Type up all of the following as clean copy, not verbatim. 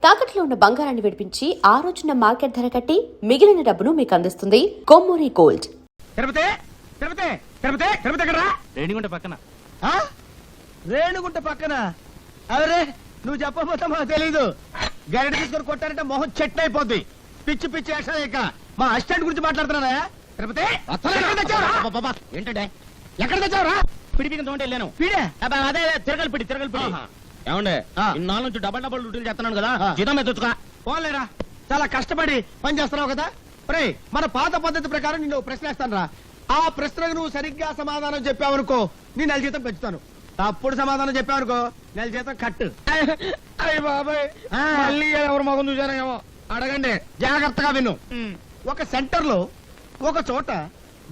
తాకట్లో ఉన్న బంగారాన్ని విడిపించి ఆ రోజున మార్కెట్ ధర కట్టి మిగిలిన డబ్బును మీకు అందిస్తుంది కొమ్మూరి గోల్డ్. రేణిగుంట పక్కన. రేణుగుంట పక్కన? అరే నువ్వు చెప్పబోతా మాకు తెలీదు. గరిట తీసుకొని కొట్టారంటే మొహం చెట్టు అయిపోద్ది. పిచ్చి పిచ్చి యాక్షన్ ఇక మా అసిస్టెంట్ గురించి మాట్లాడుతున్నారా? తిరుపతి ఏంటంటే ఎక్కడ తెచ్చావురా? పిడిపిన తోట వెళ్ళాను. పీడే అదే తిరగలి పిడి ఏమండే ఇన్నాళ్ళ నుంచి డబల్ డ్యూటీలు చేస్తున్నాను కదా, జీతం ఎత్తుగా పోలేరా. చాలా కష్టపడి పని చేస్తున్నావు కదా. రే మన పాత పద్ధతి ప్రకారం నిన్ను ప్రశ్న వేస్తాను రా. ఆ ప్రశ్నకు నువ్వు సరిగ్గా సమాధానం చెప్పావనుకో నీ నెల జీతం పెంచుతాను. తప్పుడు సమాధానం చెప్పావనుకో నెల జీతం కట్టు. అయ్య బాబాయ్ మళ్ళీ ఎవరు మగం చూసారేమో అడగండి, జాగ్రత్తగా విను. ఒక సెంటర్ లో ఒక చోట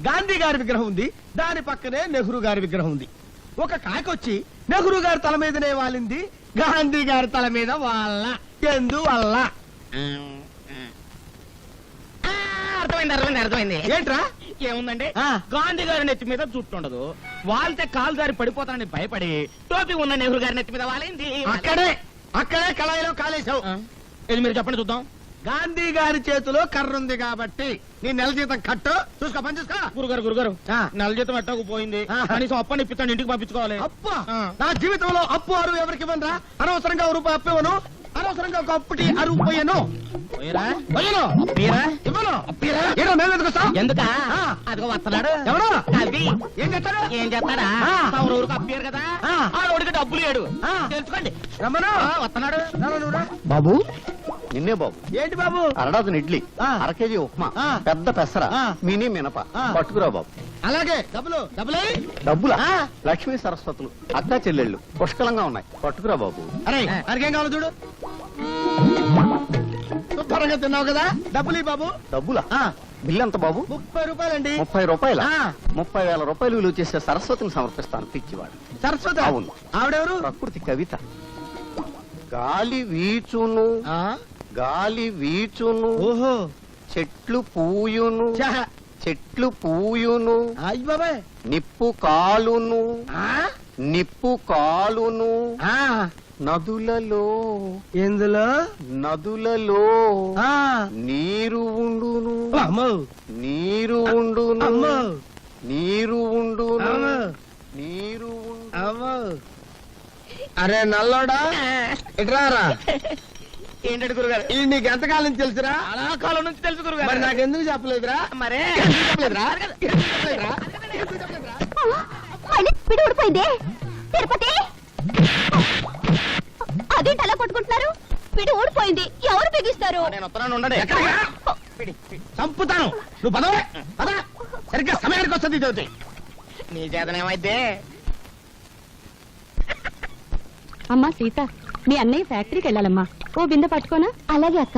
గాంధీ గారి విగ్రహం ఉంది, దాని పక్కనే నెహ్రూ గారి విగ్రహం ఉంది. ఒక కాకొచ్చి నెహ్రూ గారి తల మీదనే వాలింది, గాంధీ గారి తల మీద వాళ్ళ ఎందువల్ల? అర్థమైంది. ఏంట్రా? ఏముందండి, గాంధీ గారి నెత్తి మీద జుట్టు ఉండదు, వాళ్తే కాలు దారి పడిపోతానని భయపడి టోపీ ఉన్న నెహ్రూ గారి నెత్తి మీద వాలింది. అక్కడే కళాయిలో కాలేశావు. ఇది మీరు చెప్పండి చూద్దాం. గాంధీ గారి చేతిలో కర్ర ఉంది కాబట్టి నీ నెల జీతం కట్టు. చూసుకో, పని చూసుకో. గురుగారు నెల జీతం ఎట్టకు పోయింది, కనీసం అప్పని ఇప్పిస్తాను, ఇంటికి పంపించుకోవాలి. అప్ప నా జీవితంలో అప్పు అరువు ఎవరికి ఇవ్వనరా. అనవసరంగా రూపాయి అప్పు ఇవ్వను, అనవసరంగా ఒక అప్పుటి అరువు పోయాను. ఎందుకా అదిగో వస్తున్నాడు. ఎవరు? అది ఏం చేస్తాడు? ఏం చేస్తాడా? ఊరికి అప్పారు కదా, ఆవిడికి డబ్బులు లేడు. తెలుసుకోండి. రమ్మను. వస్తున్నాడు. బాబు నిన్నే బాబు. ఏంటి బాబు? అరడాజన్ ఇడ్లీ, అర కేజీ ఉప్మా, పెద్ద పెసర, మినీ మినప పట్టుకురా బాబు. అలాగే డబ్బులా? లక్ష్మీ సరస్వతులు అక్కా చెల్లెళ్ళు పుష్కలంగా ఉన్నాయి, పట్టుకురా బాబు. అరే అరికేం కావాలి చూడు. శుభ్రంగా తిన్నావు కదా, డబ్బులు ఈ బాబు. డబ్బులా? బిల్లు ఎంత బాబు? 30 రూపాయలండి. 30 రూపాయల? 30,000 రూపాయలు విలువ చేసే సరస్వతిని సమర్పిస్తాను. పిచ్చివాడు. సరస్వతి? అవును. ఆవిడెవరు? ప్రకృతి కవిత. గాలి వీచును, గాలి వీచును, ఓహో, చెట్లు పూయును, చహ. చెట్లు పూయును, అయ్య బాబాయ్. నిప్పు కాలును, ఆ? నిప్పు కాలును, ఆ. నదులలో, ఎందులో? నదులలో ఆ. నీరు ఉండును, అమ్మో, నీరు ఉండును, అమ్మో, నీరు ఉండును, అమ్మో, నీరు ఉండును. అమ్మో. అరే నల్లోడా, ఇట్రారా. ఏంటంటే గురుగారు, ఇది నీకు ఎంతకాలం నుంచి తెలుసురా? చాలా కాలం నుంచి తెలుసు గురుగారు. మరి నాకెందుకు చెప్పలేదురా? మరే పిడి ఊడిపోయింది. తిరుపతి అదేంటి అలా కొట్టుకుంటున్నారు? పిడి ఊడిపోయింది, ఎవరు బిగిస్తారు? నేను వస్తున్నాను, ఉండండి. చంపుతాను. నువ్వు పదవే పద. సరిగ్గా సమయానికి వస్తుంది చదువుతాయి. నీ చేతనేమైతే. అమ్మా సీత, మీ అన్నయ్య ఫ్యాక్టరీకి వెళ్ళాలమ్మా, ఓ బిందె పట్టుకోనా? అలాగే అక్క.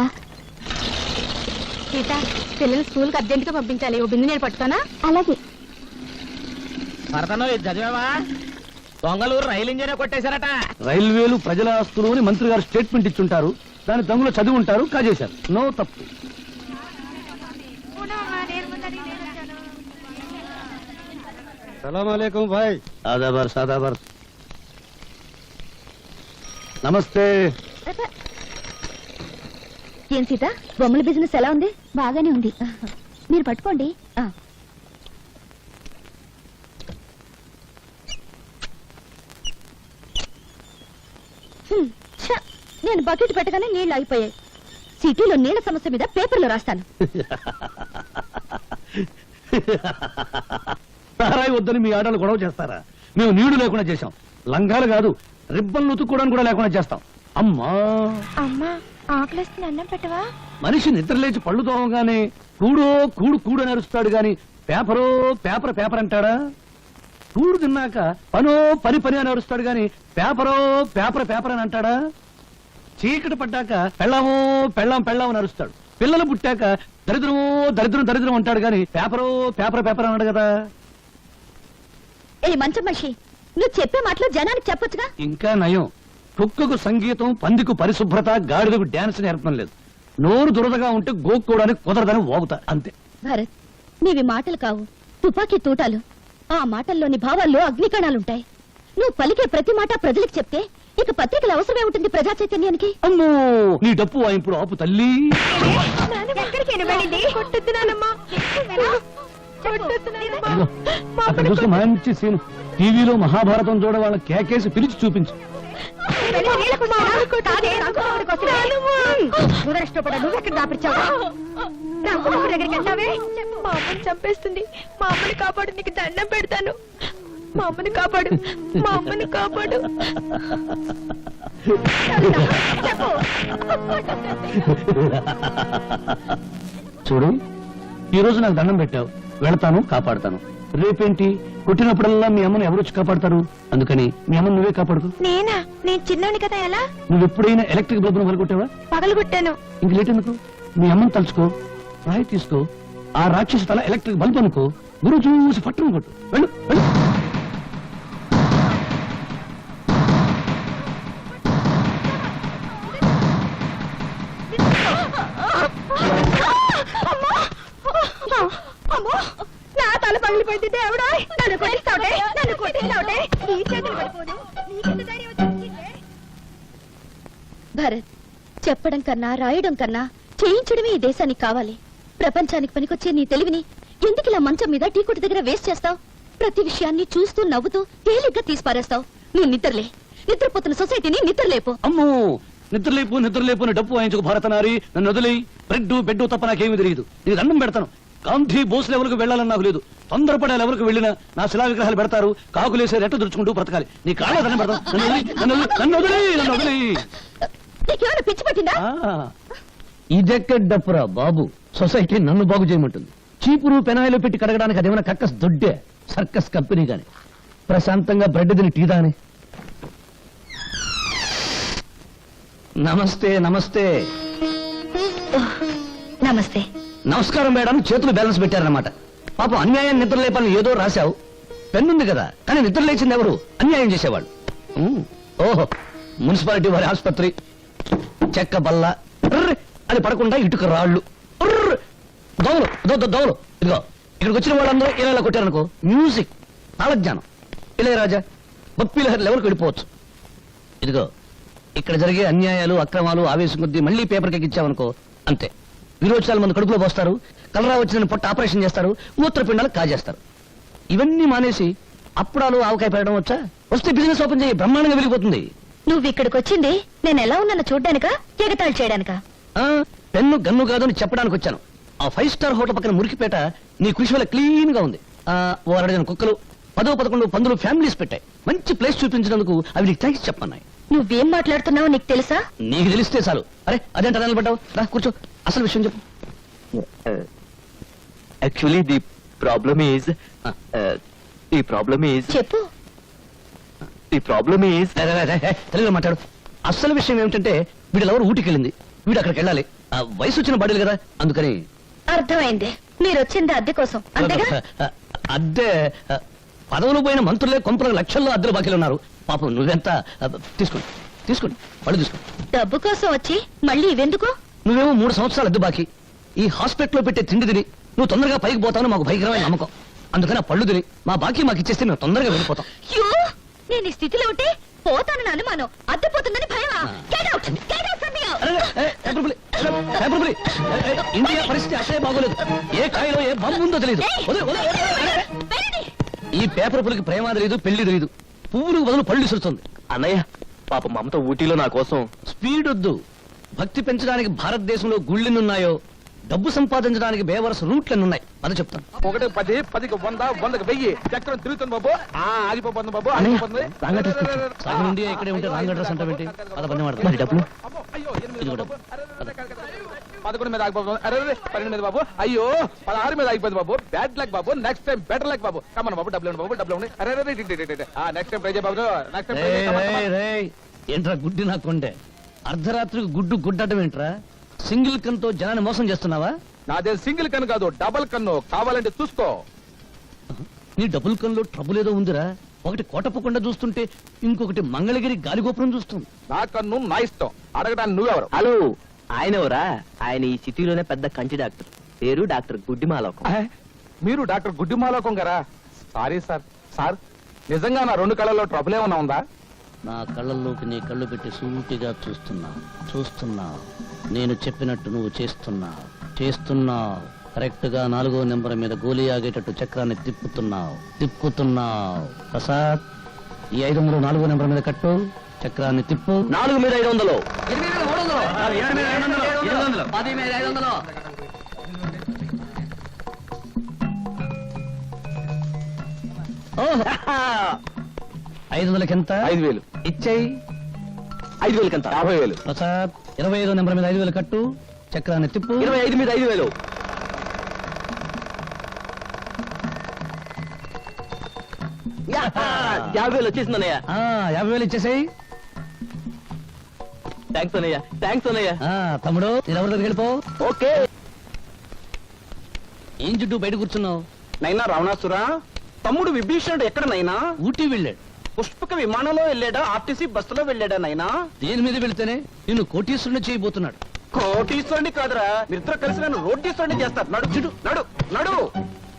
సీత, పిల్లలు స్కూల్ కి అర్జెంట్ గా పంపించాలి, ఓ బిందె నేను పట్టుకోనా? అలాగే. భరతను ఇది చదివావా? దొంగలూరు రైలు ఇంజనే కొట్టేశారట. రైల్వేలు ప్రజల ఆస్తులు అని మంత్రి గారు స్టేట్మెంట్ ఇచ్చుంటారు, దాని దొంగలు చదివి ఉంటారు, కాజేశారు. నో తప్పు. సలాం అలైకుం భాయ్. ఆదాబర్ సాదాబర్. నమస్తే. ఏం సీత, బొమ్మల బిజినెస్ ఎలా ఉంది? బాగానే ఉంది, మీరు పట్టుకోండి. నేను బకెట్ పెట్టగానే నీళ్లు ఆగిపోయాయి. సిటీలో నీళ్ల సమస్య మీద పేపర్లో రాస్తాను. సారాయి వద్దని మీ ఆడలు గొడవ చేస్తారా? మేము నీళ్లు లేకుండా చేశాం. లంగాలు కాదు, రిబ్బన్లు ఉతుక్కోవడానికి కూడా లేకుండా చేస్తాం. అమ్మా అమ్మా, ఆకలిస్తుంది, అన్నం పెట్టవా? మనిషి నిద్ర లేచి పళ్ళు తోమగానే కూడో కూడు కూడు అని అరుస్తాడు గాని పేపరో పేపర్ పేపర్ అంటాడా? కూడు తిన్నాక పనో పని పని అని అరుస్తాడు గాని పేపరో పేపర్ పేపర్ అని అంటాడా? చీకటి పడ్డాక పెళ్ళామో పెళ్ళాం పెళ్ళాం అని అరుస్తాడు. పిల్లలు పుట్టాక దరిద్రమో దరిద్రం దరిద్రం అంటాడు గాని పేపరో పేపర్ పేపర్ అన్నాడు కదా. ఏ మంచం మనిషి, నువ్వు చెప్పే మాటలు జనానికి చెప్పొచ్చుగా. ఇంకా నయం, కుక్కకు సంగీతం, పందికు పరిశుభ్రత, గాడిదకు డాన్స్ నేర్పడం లేదు. నోరు దురదగా ఉంటే గోక్కోవడానికి కుదరదని ఓగుతా అంతే. భరత్, నీవి మాటలు కావు, తుపాకీ తూటాలు. ఆ మాటల్లోని భావాల్లో అగ్నికణాలుంటాయి. నువ్వు పలికే ప్రతి మాట ప్రజలకు చెప్తే ఇక పత్రికలు అవసరమే ఉంటుంది ప్రజా చైతన్యానికి. అమ్మో నీ డప్పు వాయింపుడు ఆపు తల్లి. ఇదిగో, అక్కడ చూస్తే మంచి సీన్. టీవీలో మహాభారతం చూడ వాళ్ళ కేకేసి పిలిచి చూపించు. మా అమ్మని చంపేస్తుంది. మా అమ్మని కాపాడు, నీకు దండం పెడతాను. మా అమ్మని కాపాడు, మా అమ్మని కాపాడు. చూడు, ఈ రోజు నాకు దండం పెట్టావు, వెళతాను, కాపాడతాను. రేపేంటి, కొట్టినప్పుడల్లా మీ అమ్మని ఎవరొచ్చి కాపాడతారు? అందుకని మీ అమ్మని నువ్వే కాపాడుకో. నేనా? నేను చిన్నోని కదా, ఎలా? నువ్వు ఎప్పుడైనా ఎలక్ట్రిక్ బల్బును పగలగొట్టావా? పగలగొట్టాను. ఇంక లేట్ ఎందుకు? మీ అమ్మని తలుచుకో, రాయి తీసుకో, ఆ రాక్షసి తల ఎలక్ట్రిక్ బల్బ్ అనుకో, గురువు చూసి పట్టును కొట్టు. వెళ్ళు వెళ్ళు. నా తల పగిలిపోయింది దేవుడా. నన్ను కొట్టిస్తావుటే, నన్ను కొట్టిస్తావుటే. నీ చేతులు పడిపోదు. నీకెంత ధైర్యం వచ్చిందే? భరత్, చెప్పడం కన్నా రాయడం కన్నా చేయించడమే ఈ దేశానికి కావాలి. ప్రపంచానికి పనికొచ్చే నీ తెలివిని ఎందుకు ఇలా మంచం మీద టీ కొట్టు దగ్గర వేస్ట్ చేస్తావు? ప్రతి విషయాన్ని చూస్తూ నవ్వుతూ తేలిగ్గా తీసిపారేస్తావు. నువ్వు నిద్రలే. నిద్రపోతున్న సొసైటీని నిద్రలేపు. అమ్మో, నిద్రలేపు నిద్రలేపు అని డప్పు వాయించుకు భారతనారి. నన్ను వదిలి బెడ్ తప్ప నాకేమీ తెలియదు. నీకు దండం పెడతాను. గాంధీ బోస్ లెవెల్కు వెళ్ళాలని నాకు లేదు. తొందరపడే లెవెల్కు వెళ్ళినా నా శిలా విగ్రహాలు పెడతారు. కాకులేసే రెట్ట దుడుచుకుంటూ బ్రతకాలి. నీ కాళ్ళ దండం పెడతాను. నన్ను వదిలి. నీకేమైనా పిచ్చి పట్టిందా? ఇదెక్కడ డప్పురా బాబు. సొసైటీ నన్ను బాగు చేయమంటుంది. చీపురు పెనాయిలు పెట్టి కడగడానికి అదేమైనా కక్కస్ దొడ్డే సర్కస్ కంపెనీ గాని. ప్రశాంతంగా బ్రెడ్ తిని టీ దాని. నమస్తే నమస్తే నమస్తే. నమస్కారం మేడం. చేతులు బ్యాలెన్స్ పెట్టారన్నమాట. పాపం అన్యాయం నిద్ర లేపాలని ఏదో రాశావు. పెన్నుంది కదా, కానీ నిద్ర లేచింది ఎవరు? అన్యాయం చేసేవాళ్ళు. ఓహో, మున్సిపాలిటీ వారి ఆసుపత్రి. చెక్క బల్ల అది పడకుండా ఇటుక రాళ్ళు. దోవలు. ఇదిగో, ఇక్కడికి వచ్చిన వాళ్ళందరూ ఇలా కొట్టారనుకో, మ్యూజిక్, తాళజ్ఞానం, ఇళయరాజా, బప్పీలహరి లెవెల్కి వెళ్ళిపోవచ్చు. ఇదిగో, ఇక్కడ జరిగే అన్యాయాలు, అక్రమాలు ఆవేశం కొద్దీ మళ్ళీ పేపర్కి ఎక్కించావనుకో, అంతే. విరోచనాలు మంది కడుపులో పోస్తారు, కలరా వచ్చిన పొట్ట ఆపరేషన్ చేస్తారు, మూత్రపిండాలు కాజేస్తారు. ఇవన్నీ మానేసి అప్పుడాలు ఆవకాయ పెట్టడం వచ్చా? వస్తే బిజినెస్ ఓపెన్ చేయి, బ్రహ్మాండంగా వెళ్ళిపోతుంది. నువ్వు ఇక్కడికి వచ్చింది నేను ఎలా ఉన్నానో చూడ్డానికా, ఎగతాళి చేయడానికా? పెన్ను గన్ను కాదు అని చెప్పడానికి వచ్చాను. ఆ 5 స్టార్ హోటల్ పక్కన మురికిపేట నీ కృషి వల్ల క్లీన్ గా ఉంది. ఓ 2 కుక్కలు, 10-11 పందులు ఫ్యామిలీస్ పెట్టాయి. మంచి ప్లేస్ చూపించినందుకు అవి నీకు థ్యాంక్స్ చెప్పన్నాయి. నువ్వేం మాట్లాడుతున్నావో నీకు తెలుసా? నీకు తెలిస్తే చాలు. అరే అదేంట నిలబడ్డావు? రా కూర్చో, అసలు విషయం చెప్పు. Actually, the problem is, చెప్పు. తెలుగులో మాట్లాడు. అసలు విషయం ఏమిటంటే, వీడు ఎవరు ఊటికి వెళ్ళింది, వీడు అక్కడికి వెళ్ళాలి. వయసు వచ్చిన బాడీలు కదా, అందుకని. అర్థమైంది. మీరు వచ్చింది అద్దె కోసం, అంతేగా? అద్దె పదవులు పోయిన మంత్రులే కొంపల లక్షల్లో అద్దెలు బాకీలు ఉన్నారు. పాపం నువ్వెంత? తీసుకోండి పళ్ళు తీసుకోండి. డబ్బు కోసం వచ్చి మళ్ళీ ఇవెందుకు? నువ్వేమో 3 సంవత్సరాలు అద్దె బాకీ. ఈ హాస్పిటల్లో పెట్టే తిండి తిని నువ్వు తొందరగా పైకి పోతావు మాకు భయంకరమైన నమ్మకం. అందుకని ఆ పళ్ళు తిని మా బాకీ మాకు ఇచ్చేస్తే మేము తొందరగా వెళ్ళిపోతాం. అయ్యో, నేను ఈ స్థితిలో ఉంటే పోతానని అనుమానం, అద్దె పోతుందని భయమా? Get out! Get out from here! India పరిస్థితి అసలే బాగోలేదు. ఏ కాయలో ఏ బాంబు ఉందో తెలియదు. వెళ్ళండి. ఈ పేపర్ పులికి ప్రేమ తెలియదు, పెళ్లి తెలియదు. పువ్వులు బదులు పళ్ళు ఇసురుతుంది. అన్నయ్య పాప మమత ఊటీలో నా కోసం. స్పీడ్ వద్దు. భక్తి పెంచడానికి భారతదేశంలో గుళ్ళెన్నున్నాయో, డబ్బు సంపాదించడానికి బేవరస రూట్లెన్నున్నాయి. అది చెప్తాను. 1 10 10కి 100 100కి 1000 చక్రం తిరుగుతుంది బాబు. ఆగిపోతుంది బాబు, అన్నయ్య, ఆగిపోతుంది. రాంగ్ అడ్రస్ తెచ్చు. సగం ఇండియా ఇక్కడే ఉంటే రాంగ్ అడ్రస్ అంటావేంటి? పద పని వాడతా. మరి డబ్బులు? అమ్మో, అయ్యో, 8 ఇదిగో బాబు. డబ్బు. 11 మీద ఆగిపోతుంది. 12 మీద బాబు. అయ్యో, 16 మీద ఆగిపోతుంది బాబు. బ్యాడ్ లక్ బాబు. నెక్స్ట్ టైం బెటర్ లక్ బాబు. కమన్ బాబు, డబ్బులు బాబు, డబ్బులు ఉన్నాయి. నెక్స్ట్ టైం ట్రై చేయ బాబు. నెక్స్ట్ టైం ఏంట్రా గుడ్డి నా కొండే? అర్ధరాత్రికి గుడ్డటం ఏంట్రా? సింగిల్ కన్తో జనాన్ని మోసం చేస్తున్నావా? నాదే సింగిల్ కన్ను కాదు, డబల్ కన్ను. కావాలంటే చూసుకో. నీ డబుల్ కన్లో ట్రబుల్ ఏదో ఉందిరా. ఒకటి కోటప్పకుండా చూస్తుంటే ఇంకొకటి మంగళగిరి గాలిగోపురం చూస్తుంది. నా కన్ను నా ఇష్టం. అడగడానికి నువ్వెవరు? హలో, ఆయన ఎవరా? ఆయన ఈ సిటీలోనే పెద్ద కంటి డాక్టర్. పేరు డాక్టర్ గుడ్డిమాలోకం. మీరు డాక్టర్ గుడ్డిమాలోకం గారా? Sorry sir. సార్, నిజంగా నా 2 కళ్ళల్లో ట్రబుల్ ఏమన్నా ఉందా? నా కళ్ళల్లోకి నీ కళ్ళు పెట్టి సూటిగా చూస్తున్నా నేను చెప్పినట్టు నువ్వు చేస్తున్నావు కరెక్ట్ గా 4వ నెంబర్ మీద గోలీ ఆగేటట్టు చక్రాన్ని తిప్పుతున్నావు ప్రసాద్ ఈ 500 4వ నెంబర్ మీద కట్టు చక్రాన్ని తిప్పు 4 మీద 500. 10 మీద 500 500కి ఎంత 5,000 ఇచ్చేయి 5,000 ఎంత 50,000. ప్రసాద్ 25వ నెంబర్ మీద 5,000 కట్టు చక్రాన్ని తిప్పు 25 మీద 5,000. యాహా! 50,000 వచ్చేసిందన్నయ్య. 50,000 ఇచ్చేసాయి థ్యాంక్స్ అన్నయ్య. తమ్ముడు నేను ఎవరి దగ్గరికి వెళ్ళిపో ఓకే. ఏం చుట్టూ బయట కూర్చున్నావు నైనా రావణాసురా, తమ్ముడు విభీషణుడు ఎక్కడ నైనా? ఊటీ వెళ్ళాడు పుష్పక విమానంలో వెళ్ళాడా, ఆర్టీసీ బస్సులో వెళ్ళాడా నైనా? దేని మీద వెళితేనే నిన్ను కోటీశ్వరుని చేయబోతున్నాడు కోటీశ్వరుని కాదురా, మీరిద్దరు కలిసి నన్ను రోటీశ్వరుని చేస్తారు. నడు చిడు నడు నడు.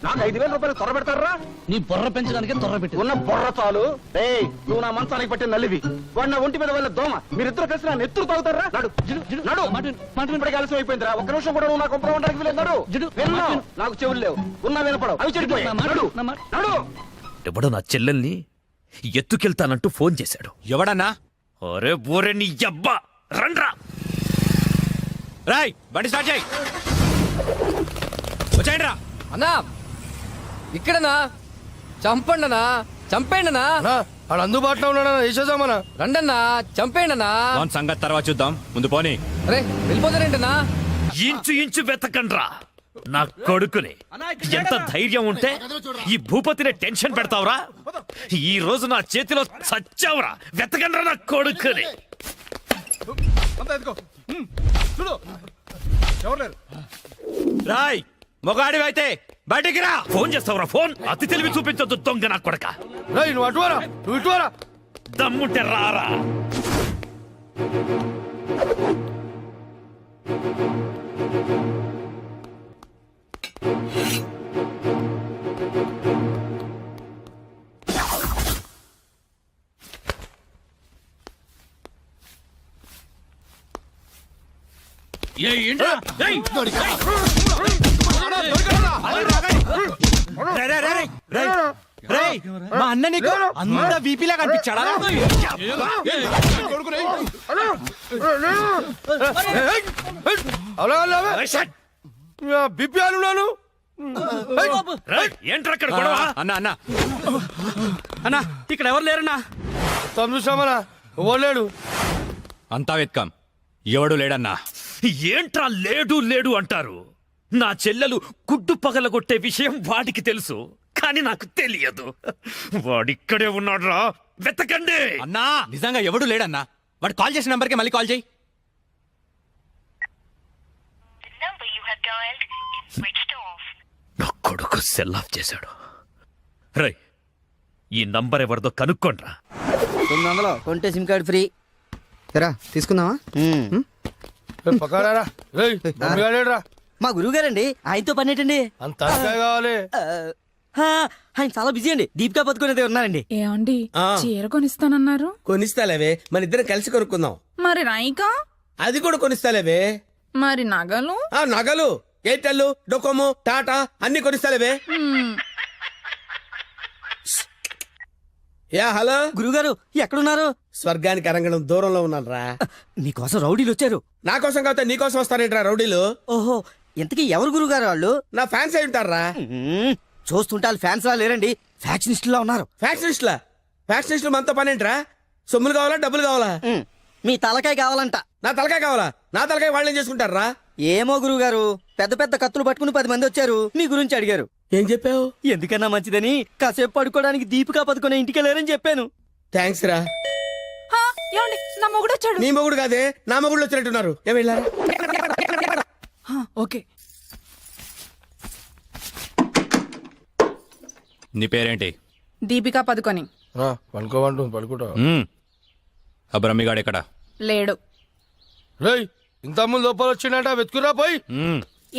నాకు 5,000 రూపాయలు త్వర పెడతారా? నీ బొర్ర పెంచడానికి తొర్ర పెట్టి ఉన్న బొర్ర చాలు. ఏయ్, నువ్వు నా మంచానికి పట్టిన నలివి, వాడు నా ఒంటి మీద వాళ్ళ దోమ. మీరిద్దరు కలిసి నన్ను ఎత్తులు తాగుతారా? నడు నడు. ఇప్పటికి ఆలస్యం అయిపోయిందిరా, ఒక్క నిమిషం కూడా నువ్వు నా కొంపలో ఉండడానికి వీలేదు. నడు. విన్నావు, నాకు చెవులు లేవు, ఉన్నా వినపడవు, అవి చెడిపోయాయి. నడు నడు. ఎవడో నా చెల్లెల్ని ఎత్తుకెళ్తానంటూ ఫోన్ చేశాడు. ఎవడన్నా? ఒరే బోరే నీ అబ్బా, రండ్రా. రాయ్, బండి స్టార్ట్ చేయి. వచ్చాయండి రా. అన్నా ఇక్కడనా చంపండనా చంపేయండనా వాడు అందుబాటులో ఉన్నాడా? వేసేద్దామన్నా. రండన్నా చంపేయండనా వాన్ సంగతి తర్వాత చూద్దాం, ముందు పోనీ. అరే వెళ్ళిపోతారేంటనా ఇంచు వెతకండ్రా నా కొడుకుని. ఎంత ధైర్యం ఉంటే ఈ భూపతిని టెన్షన్ పెడతావురా? ఈ రోజు నా చేతిలో చచ్చావురా. వెతకండ్రా నా కొడుకుని. రాయ్, మొగాడి అయితే బయటికి రా. ఫోన్ చేస్తావురా ఫోన్? అతి తెలివి చూపించొద్దు దొంగ నా కొడక. నువ్వు అటువారా, నువ్వు ఇటువారా. దమ్ముంటే రారా. మా అన్న నీకు అంత వీపీలా కనిపించాడా? బిపి అనున్నాను. ఏంట్రా అక్కడ గొడవ? అన్న అన్న అన్న ఇక్కడ ఎవరు లేరన్నా? చూసామన్నా, ఓలేడు. అంతా వెత్కాం, ఎవడు లేడన్నా. ఏంట్రా లేడు అంటారు? నా చెల్లెలు గుడ్డు పగలగొట్టే విషయం వాడికి తెలుసు, కానీ నాకు తెలియదు. వాడిక్కడే ఉన్నాడ్రా, వెతకండి. అన్నా నిజంగా ఎవడు లేడన్నా. వాడు కాల్ చేసిన నంబర్కి మళ్ళీ కాల్ చేయి. నా కొడుకు సెల్ ఆఫ్ చేశాడు. రై, ఈ నంబర్ ఎవరిదో కనుక్కోండ్రా. 900 కొంటే సిమ్ కార్డ్ ఫ్రీ. ఎరా తీసుకుందామా? పక్కడారా. మా గురువు గారండి, ఆయనతో పని ఏంటండి? అంత కావాలి. ఆయన చాలా బిజీ అండి. దీపికా పదుకునేది ఉన్నారండి. ఏమండి చీర కొనిస్తానన్నారు? కొనిస్తాలేవే, మన ఇద్దరం కలిసి కొనుక్కుందాం. మరి రాయికా? అది కూడా కొనిస్తాలేవే. మరి నగలు? ఆ నగలు ఎయిర్టెల్, డొకోమో, టాటా అన్ని కొనిస్తాలేవే. యా హలో గురుగారు ఎక్కడున్నారు? స్వర్గానికి అరంగడం దూరంలో ఉన్నాను రా. మీకోసం రౌడీలు వచ్చారు. నా కోసం కాకపోతే నీ కోసం వస్తారేంట్రా రౌడీలు? ఓహో, ఇంతకీ ఎవరు గురుగారు వాళ్ళు? నా ఫ్యాన్స్ అయి ఉంటారా? చూస్తుంటే వాళ్ళు ఫ్యాన్స్ లా లేరండి, ఫ్యాక్షనిస్టులా ఉన్నారు. ఫ్యాక్షనిస్టులు మనతో పని ఏంట్రా? సొమ్ములు కావాలా, డబ్బులు కావాలా? మీ తలకాయ కావాలంట. నా తలకాయ కావాలా? నా తలకాయ వాళ్ళు ఏం చేసుకుంటారా? ఏమో గురుగారు, పెద్ద పెద్ద కత్తులు పట్టుకుని 10 మంది వచ్చారు, మీ గురించి అడిగారు. ఏం చెప్పావు? ఎందుకన్నా మంచిదని కాసేపు పడుకోవడానికి దీపికా పదుకునే ఇంటికి వెళ్ళారని చెప్పాను. థ్యాంక్స్ రా. ఏమండి నా మొగుడు వచ్చాడు. నీ మొగుడు కాదే, నా మొగుడు వచ్చినట్టున్నారు. ఏం వెళ్ళారా? ఓకే. నీ పేరేంటి? దీపికా పదుకొని. పడుకోమంటు పడుకుంటా. ఆ బ్రహ్మిగాడు ఎక్కడ? లేడు. ఇంత ముందు లోపల వచ్చిండట, వెతుకురా పోయి.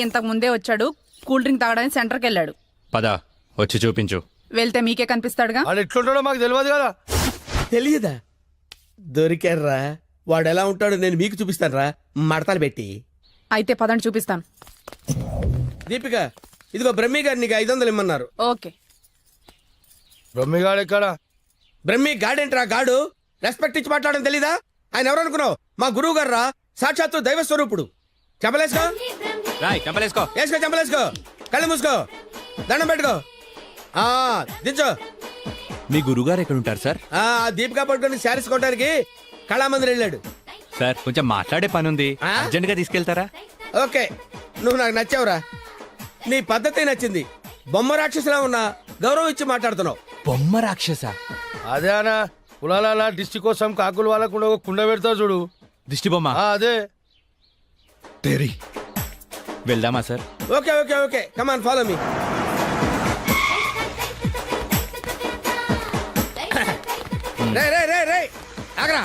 ఇంతకు ముందే వచ్చాడు, కూల్ డ్రింక్ తాగడానికి సెంటర్కి వెళ్ళాడు. పద, వచ్చి చూపించు. వెళ్తే మీకే కనిపిస్తాడుగా. వాడు ఎట్లుంటాడో మాకు తెలియదు కదా. తెలియదా? దొరికారా? వాడు ఎలా ఉంటాడో నేను మీకు చూపిస్తాను రా, మడతలు పెట్టి. అయితే పదండి చూపిస్తాను. దీపిక, ఇదిగో బ్రహ్మి గారు నీకు 500 ఇమ్మన్నారు. ఓకే. బ్రహ్మిగాడు ఎక్కడ? బ్రహ్మి గాడేంట్రా గాడు? రెస్పెక్ట్ ఇచ్చి మాట్లాడడం తెలీదా? ఆయన ఎవరు అనుకున్నావు? మా గురువు గారు రా, సాక్షాత్తు దైవ స్వరూపుడు. చెంపలేసుకో, చెంపలేసుకో. వేసుకో, చెంపలేసుకో, కళ్ళు మూసుకో, దండం పెట్టుకో, దించో. మీ గురుగారు ఎక్కడ ఉంటారు సార్? దీపిక పట్టుకొని శారీస్ కొట్టడానికి కళామందిర్ వెళ్ళాడు. సార్ కొంచెం మాట్లాడే పని ఉంది, అర్జెంట్ గా తీసుకెళ్తారా? ఓకే, నువ్వు నాకు నచ్చావురా. నీ పద్ధతి నచ్చింది. బొమ్మ రాక్షసులా ఉన్నా గౌరవం ఇచ్చి మాట్లాడుతున్నావు. బొమ్మ రాక్షస? అదే అన్న కులాల దిష్టి కోసం కాకులు వాళ్ళకుండా ఒక కుండ పెడతావు చూడు, దిష్టి బొమ్మ. అదే. వెళ్దామా sir? Okay okay okay, come on follow me. రే రే రే రే ఆగరా,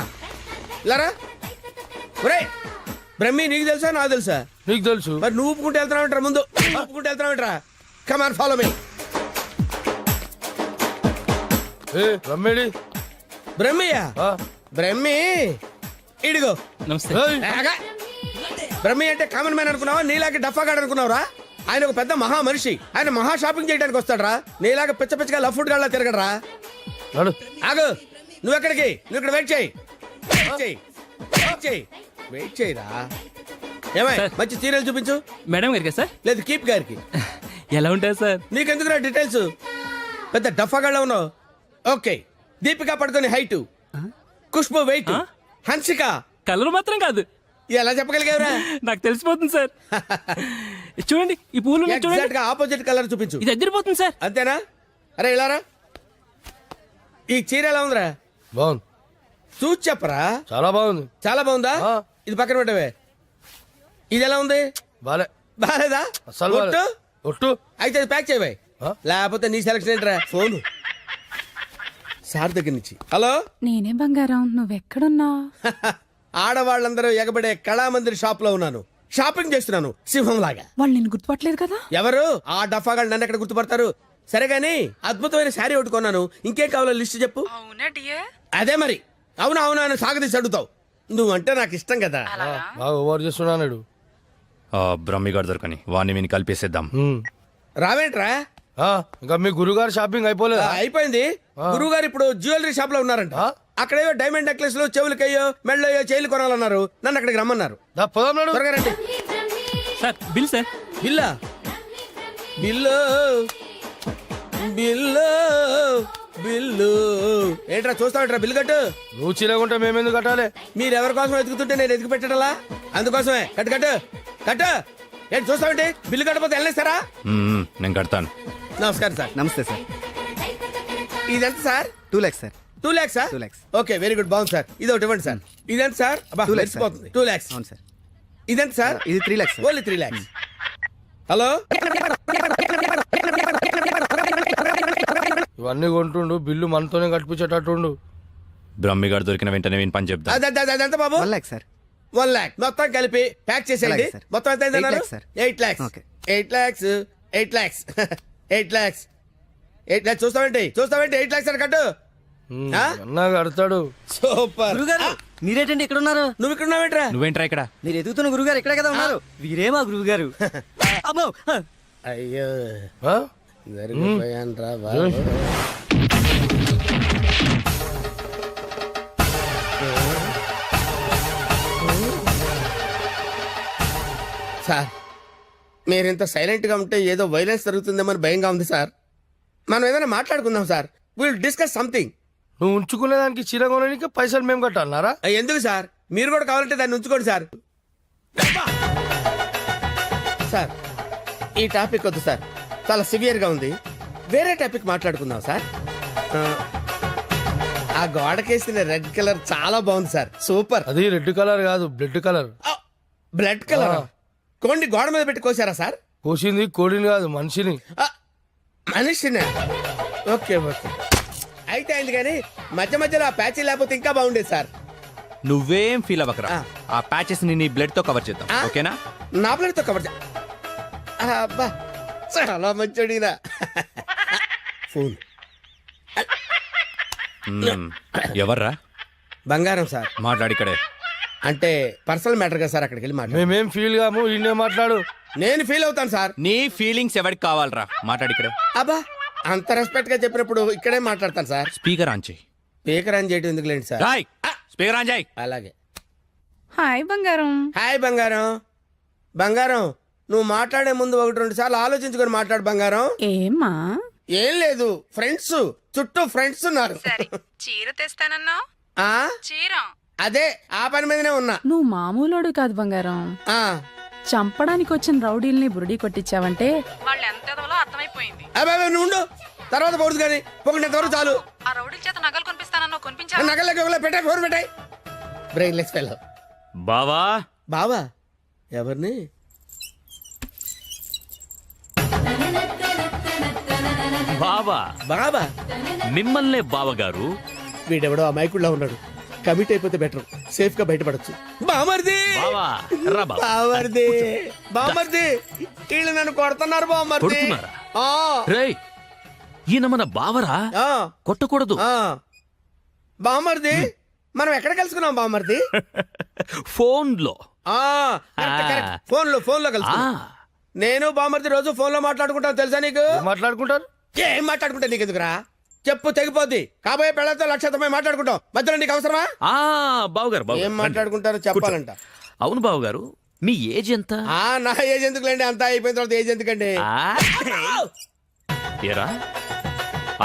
ఇలారా. ఒరే బ్రహ్మి, నీకు తెలుసా నాకు తెలుసా? నీకు తెలుసు. మరి నువ్వు ఊపుకుంటూ వెళ్తున్నావు ముందు, ఊపుకుంటూ వెళ్తున్నావు. Come on follow me. రమ్మేడి. బ్రహ్మియా? బ్రహ్మి ఇడిగో. నమస్తే. ఆగా. బ్రహ్మి అంటే కామన్ మ్యాన్ అనుకున్నావా? నీలాగే డఫాగాడు అనుకున్నావురా? ఆయన ఒక పెద్ద మహా మనిషి. ఆయన మహా షాపింగ్ చేయడానికి వస్తాడరా. నీలాగా పిచ్చ పిచ్చగా లవ్ ఫుడ్ గాళ్ళ తిరగడరా. ఆగు, నువ్వెక్కడికి? నువ్వు ఇక్కడ వెయిట్ చేయి, వెయిట్ చేయరా. ఏమై మంచి సీరియల్ చూపించు. మేడం గారికి సార్? లేదు కీప్ గారికి. ఎలా ఉంటారు సార్? నీకెందుకురా డీటెయిల్స్? పెద్ద డఫాగాళ్ళ ఉన్నావు. Okay, Deepika Padukone height, Khushbu weight, Hansika colour మాత్రం కాదు. ఎలా చెప్పగలిగావురా? నాకు తెలిసిపోతుంది సార్. చూడండి ఈ పూలు ఎగ్జాక్ట్ గా ఆపోజిట్ కలర్ చూపించు. ఇది ఎదిరిపోతుంది సార్. అంతేనా? అరే ఇలారా. ఈ చీర ఎలా ఉందిరా? బాగుంది. చూసి చెప్పరా. చాలా బాగుంది. చాలా బాగుందా? ఇది పక్కన పెట్టవే. ఇది ఎలా ఉంది? బాలే. బాలేదా? అసలు ఒట్టు? ఒట్టు. అయితే అది ప్యాక్ చేయవే, లేకపోతే నీ సెలక్షన్ ఏంట్రా. ఫోన్ సార్ దగ్గర నుంచి. హలో, నేనే బంగారం, నువ్వెక్కడున్నావు? ఆడవాళ్ళందరూ ఎగబడే కళామందిర్ షాప్ లో ఉన్నాను. షాపింగ్ చేస్తున్నాను సింహం లాగా. వాళ్ళు నేను గుర్తుపట్టలేదు కదా. ఎవరు? ఆ డఫాగాళ్ళు నన్ను ఎక్కడ గుర్తుపడతారు? సరే గానీ అద్భుతమైన శారీ ఒకటి కొన్నాను. ఇంకేం కావాలో లిస్ట్ చెప్పు. అదే మరి. అవునా అవునా అని సాగదీసి అడుగుతావు. నువ్వంటే నాకు ఇష్టం కదా. బాగా ఓవర్ చేస్తున్నాడు. బ్రహ్మిగాడు దొరకని వాడిని విని కలిపేసేద్దాం. రావేంట్రా? ఇంకా మీ గురుగారు షాపింగ్ అయిపోలేదు? అయిపోయింది. గురువు గారు ఇప్పుడు జ్యువెలరీ షాప్ లో ఉన్నారంట. అక్కడేవో డైమండ్ నెక్లెస్ లో, చెవులకయ్యో, మెళ్ళయ్యో, చైలు కొనాలన్నారు. నన్ను అక్కడికి రమ్మన్నారు. త్వరగా రండి. Sir bill sir. బిల్లా? బిల్లు బిల్లు బిల్లు ఏంట్రా చూస్తావుట్రా? బిల్లు కట్టు. నువ్వు చీలకుంటే మేమెందుకు కట్టాలి? మీరు ఎవరి కోసం ఎదుగుతుంటే నేను ఎదుగు పెట్టడలా? అందుకోసమే. కట్టు కట్టు కట్టు. ఏంటి చూస్తావంటే? బిల్లు కట్టకపోతే వెళ్ళేస్తారా? నేను కడతాను. నమస్కారం సార్. నమస్తే సార్. ఇదెంత sir? 2 lakhs sir. 2 lakhs sir? 2 lakhs. Okay, very good, బాగుంది సార్. ఇది ఒకటి ఇవ్వండి సార్. ఇదెంత సార్? 2 lakhs sir. 2 lakhs. అవును సార్. ఇదెంత సార్? ఇది 3 lakhs sir. Only 3 lakhs. Hello, ఇవన్నీ కొంటుండు, బిల్లు మనతోనే కట్టించేటట్టుండు. బ్రహ్మిగాడు దొరికిన వెంటనే విని పని చెప్తా. అదంత బాబు? 1 lakh సార్. 1 lakh మొత్తం కలిపి ప్యాక్ చేసేయండి. అలాగే సార్. మొత్తం ఎంత 8 lakhs sir. 8 lakhs. Okay. 8 lakhs. 8 lakhs. 8 lakhs. 8 lakhs. చూస్తావేంటి 8 lakhs అని కట్టు. అన్నా కడతాడు. సూపర్. గురుగారు మీరేటండి ఇక్కడ ఉన్నారు? నువ్వు ఇక్కడ ఉన్నావేంట్రా? నువ్వేంట్రా ఇక్కడ? మీరు ఎదుగుతున్న గురుగారు ఇక్కడే కదా ఉన్నారు. వీరే మా గురుగారు. అమ్మో. అయ్యో, ఆ? జరిగిపోయాను రా బాబు. సార్, మీరింత సైలెంట్ గా ఉంటే ఏదో వైలెన్స్ జరుగుతుందేమని భయంగా ఉంది సార్. మనం ఏదైనా మాట్లాడుకుందాం సార్. Will discuss something. నువ్వు ఉంచుకునే దానికి చీర కొనడానికి పైసలు మేము కట్టాలన్నారా? ఎందుకు సార్? మీరు కూడా కావాలంటే దాన్ని ఉంచుకోండి సార్. సార్, ఈ టాపిక్ వద్దు సార్, చాలా సివియర్ గా ఉంది. వేరే టాపిక్ మాట్లాడుకుందాం సార్. ఆ గోడకేసిన రెడ్ కలర్ చాలా బాగుంది సార్. సూపర్. అది రెడ్ కలర్ కాదు, బ్లడ్ కలర్. Blood colour. కోండి గోడ మీద పెట్టి కోసారా సార్? కోసింది కోడిని కాదు, మనిషిని. మనిషినే. ఓకే ఓకే, అయితే అయింది. కానీ మధ్య మధ్యలో ఆ ప్యాచ్ లేకపోతే ఇంకా బాగుండేది సార్. నువ్వేం ఫీల్ అవ్వకరా. ఆ ప్యాచెస్ ని నీ బ్లడ్ తో కవర్ చేద్దాం, ఓకేనా? నా ప్లేట్ తో కవర్. అబ్బా, చాలా మంచోడినా. ఫోన్ ఎవర్రా? బంగారం సార్. మాట్లాడి ఇక్కడే. అంటే పర్సనల్ మ్యాటర్ కదా సార్, అక్కడికి వెళ్ళి మాట్లాడు. మేమేం ఫీల్ కాము, ఇన్నే మాట్లాడు. నేను ఫీల్ అవుతాను సార్. నీ ఫీలింగ్స్ ఎవరికి కావాలరా? మాట్లాడి ఇక్కడే. అబ్బా, అంత రెస్పెక్ట్ గా చెప్పినప్పుడు ఇక్కడే మాట్లాడతాను సార్. స్పీకర్ ఆన్ చేయి. స్పీకర్ అని చేయడం ఎందుకులేండి సార్. రాయ్ స్పీకర్ ఆన్ చేయి. అలాగే. హాయ్ బంగారం. హాయ్ బంగారం. బంగారం, నువ్వు మాట్లాడే ముందు 1-2 సార్లు ఆలోచించుకొని మాట్లాడు బంగారం. ఏమ్మా? ఏం లేదు, ఫ్రెండ్స్ చుట్టూ ఫ్రెండ్స్ ఉన్నారు. చీర తెస్తానన్నా? ఆ చీర అదే ఆ పని మీదనే ఉన్నా. నువ్వు మామూలోడు కాదు బంగారం. ఆ చంపడానికి వచ్చిన రౌడీల్ని బురుడి కొట్టించావంటే వాళ్ళు ఎంత ఎదవలో అర్థమైపోయింది. అబ్బాయి నువ్వు ఉండు, తర్వాత పోదు కానీ పొగినంత వరకు చాలు. ఆ రౌడీల చేత నగలు కొనిపిస్తానన్నా కొనిపించావు? నగలకి పెట్టాయి, ఫోన్ పెట్టాయి. Brainless fellow. బావా బావా ఎవరిని? బావా బాబా మిమ్మల్నే బావగారు. వీడెవడో అమాయకుడిలా ఉన్నాడు. కమిట్ అయిపోతే బెటర్, సేఫ్ గా బయటపడచ్చు. బామర్ది బావా రా బావా. బామర్ది బామర్ది వీళ్ళు నన్ను కొడుతున్నారు బామర్ది. కొడుతున్నారా? ఆ, రేయ్ ఈయన మన బావరా, ఆ, కొట్టకూడదు. ఆ. బామర్ది మనం ఎక్కడ కలుసుకున్నాం బామర్ది? ఫోన్ లో. ఆ, కరెక్ట్, కరెక్ట్. ఫోన్ లో కలుసుకున్నాం. నేను బామర్ది రోజు ఫోన్ లో మాట్లాడుకుంటాను, తెలుసా నీకు? మాట్లాడుకుంటారు. ఏం మాట్లాడుకుంటా నీకు ఎందుకురా? చెప్పు తెగిపోద్ది. కాబోయే పెళ్ళతో లక్షతమై మాట్లాడుకుంటాం, మధ్యలో నీకు అవసరమా? బావగారు బావగారు, ఏం మాట్లాడుకుంటారో చెప్పాలంట. అవును బావగారు, మీ ఏజ్ ఎంత? నా ఏజ్ ఎందుకులేండి, అంతా అయిపోయిన తర్వాత ఏజ్ ఎందుకండి? ఏరా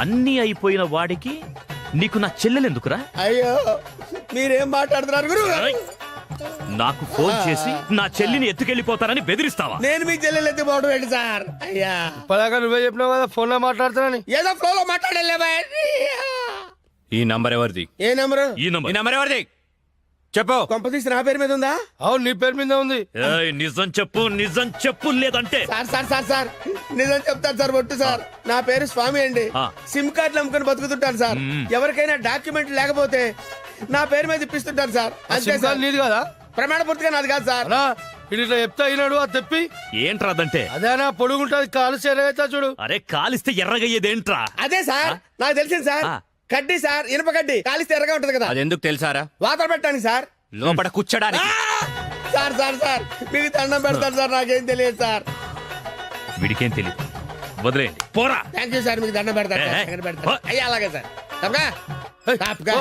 అన్నీ అయిపోయిన వాడికి నీకు నా చెల్లెలు ఎందుకురా? అయ్యో మీరేం మాట్లాడుతున్నారు గురు? నాకు ఫోన్ చేసి నా చెల్లిని ఎత్తుకెళ్ళిపోతానని బెదిరిస్తావా? నేను మీ చెల్లెలు ఎత్తిపోవడం ఏంటి సార్? అయ్యా పదాక నువ్వే చెప్పినావు కదా ఫోన్ లో మాట్లాడతానని. ఏదో ఫ్లో లో మాట్లాడలే. ఈ నంబర్ ఎవరిది? ఏ నెంబరు? ఈ ఈ నంబర్. నంబర్ ఎవరిది చెప్పు. కొంప తీసి నా పేరు మీద ఉందా? అవును నీ పేరు మీద ఉంది. ఏయ్, నిజం చెప్పు, నిజం చెప్పు, లేదంటే సార్ సార్ సార్ సార్ నిజం చెప్తాను సార్, ఒట్టు సార్. నా పేరు స్వామి అండి. ఆ. సిమ్ కార్డులు అమ్ముకొని బతుకుతుంటాను సార్. ఎవరికైనా డాక్యుమెంట్ లేకపోతే నా పేరు మీద ఇప్పిస్తుంటాను సార్. అంతే సిమ్ సార్. కార్డు నీది కదా? ప్రమాణ పూర్తిగా నాది కాదు సార్. అలా ఇది ఇట్లా చెప్తా అయినాడు అది తెప్పి. ఏంట్రాదంటే? అదేనా పొడుగుంటది, కాలు చేరవుతా చూడు. అరే కాలిస్తే ఎర్రగయ్యేదేంట్రా? అదే సార్ నాకు తెలిసింది సార్. ఆ. కడ్డీ సార్, ఇనుప కడ్డీ కాలిస్తే ఎర్రగా ఉంటది కదా, అది ఎందుకు తెలుసారా? వాతలు పెట్టాను సార్. లోపల కూర్చోడానికి. సార్ సార్ సార్ మీకు దండం పెడతాను సార్, నాకేం తెలియదు సార్. వీడికేం తెలియదు, వదిలేయండి పోరా. థ్యాంక్ యూ సార్, మీకు దండం పెడతాను ఏ, సార్. ఏ. పెడతాను. అయ్యా అలాగే సార్. తప్పగా? తప్పగా.